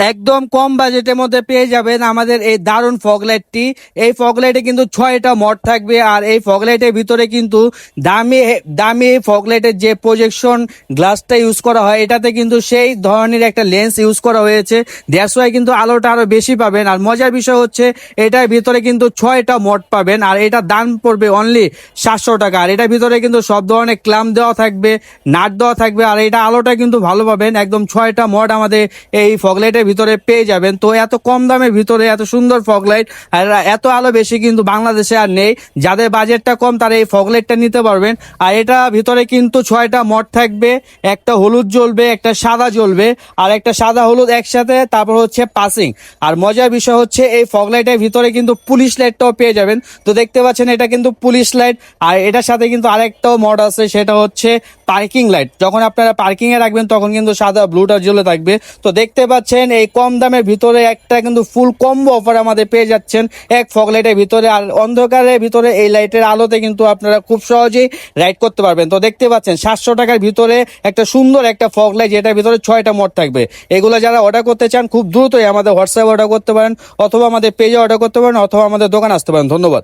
একদম কম বাজেটের মধ্যে পেয়ে যাবেন আমাদের এই দারুণ ফগলাইটটি। এই ফগলাইটে কিন্তু 6টা মড থাকবে, আর এই ফগলাইটের ভিতরে কিন্তু দামি দামি এই ফগলাইটের যে প্রজেকশন গ্লাসটা ইউজ করা হয়, এটাতে কিন্তু সেই ধরনের একটা লেন্স ইউজ করা হয়েছে। দ্যাটস ওয়াই কিন্তু আলোটা আরো বেশি পাবেন। আর মজার বিষয় হচ্ছে এটার ভিতরে কিন্তু 6টা মড পাবেন, আর এটা দাম পড়বে অনলি 700 টাকা। আর এটার ভিতরে কিন্তু সব ধরনের ক্লাম্প দেওয়া থাকবে, নাট দেওয়া থাকবে, আর এটা আলোটা কিন্তু ভালো পাবেন। একদম 6টা মড আমাদের এই ফগলাইটের ভিতরে পেয়ে যাবেন। তো এত কম দামের ভিতরে এত সুন্দর ফগলাইট আর এত আলো বেশি কিন্তু বাংলাদেশে আর নেই। যাদের বাজেটটা কম তারা এই ফগলাইটটা নিতে পারবেন। আর এটা ভিতরে কিন্তু 6টা মড থাকবে, একটা হলুদ জ্বলবে, একটা সাদা জ্বলবে, আর একটা সাদা হলুদ একসাথে, তারপর হচ্ছে পাসিং। আর মজার বিষয় হচ্ছে এই ফগলাইটের ভিতরে কিন্তু পুলিশ লাইটটাও পেয়ে যাবেন। তো দেখতে পাচ্ছেন এটা কিন্তু পুলিশ লাইট। আর এটার সাথে কিন্তু আরেকটাও মড আছে, সেটা হচ্ছে পার্কিং লাইট। যখন আপনারা পার্কিং এ রাখবেন তখন কিন্তু সাদা ব্লুটা জ্বলে থাকবে। তো দেখতে পাচ্ছেন এই কম দামের ভিতরে একটা কিন্তু ফুল কম্বো অফার আমাদের পেয়ে যাচ্ছেন এক ফগলাইটের ভিতরে। আর অন্ধকারের ভিতরে এই লাইটের আলোতে কিন্তু আপনারা খুব সহজেই রাইড করতে পারবেন। তো দেখতে পাচ্ছেন 700 টাকার ভিতরে একটা সুন্দর একটা ফগলাইট, যেটার ভিতরে 6টা মোড থাকবে। এগুলো যারা অর্ডার করতে চান খুব দ্রুতই আমাদের হোয়াটসঅ্যাপে অর্ডার করতে পারেন, অথবা আমাদের পেজে অর্ডার করতে পারেন, অথবা আমাদের দোকানে আসতে পারেন। ধন্যবাদ।